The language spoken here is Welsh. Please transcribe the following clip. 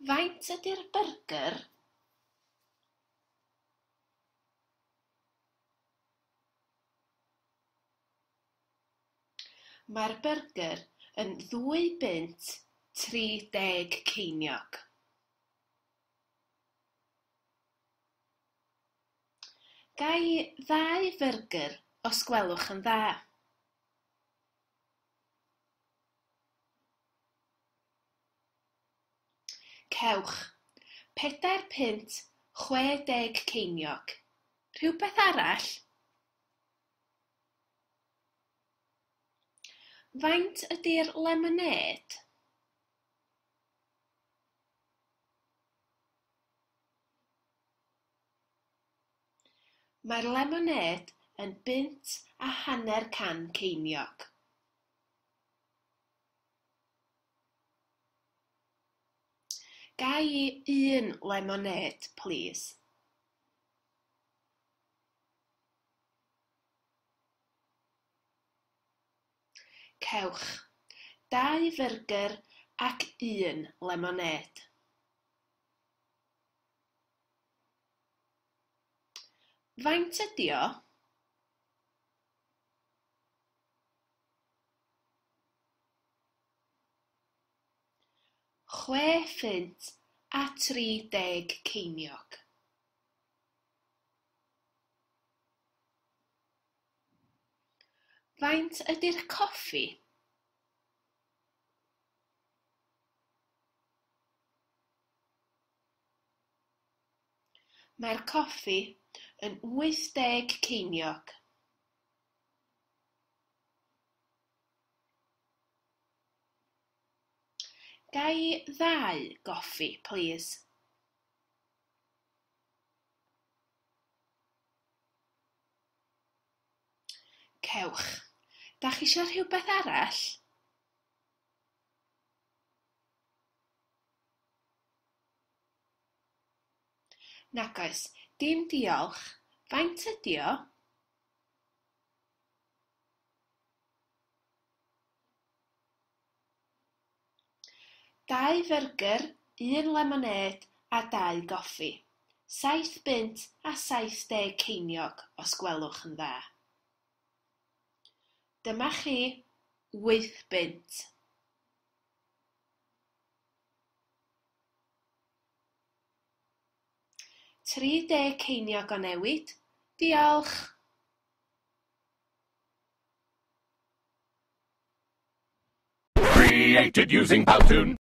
Faint ydy'r byrgyr? Mae'r byrgyr yn £2.30. Ga i 2 fyrgyr os gwelwch yn dda. Cewch, £4.60. Rhywbeth arall? Faint ydy'r lemonêd? Mae'r lemonêd yn £1.50. Ga i 1 lemonêd, please. Cewch, 2 fyrgyr ac 1 lemonêd. Faint ydi o? £6.30. Faint ydi'r coffi? Mae'r coffi yn £80. Ga i 2 goffi, please. Cewch, dach chi isio rhywbeth arall? Nag oes, dim diolch. Faint ydi o? Dau fyrgyr, 1 lemonêd a 2 goffi. £7.70 os gwelwch yn dda. Dyma chi £8. £30 o newid. Diolch. Created using Powtoon.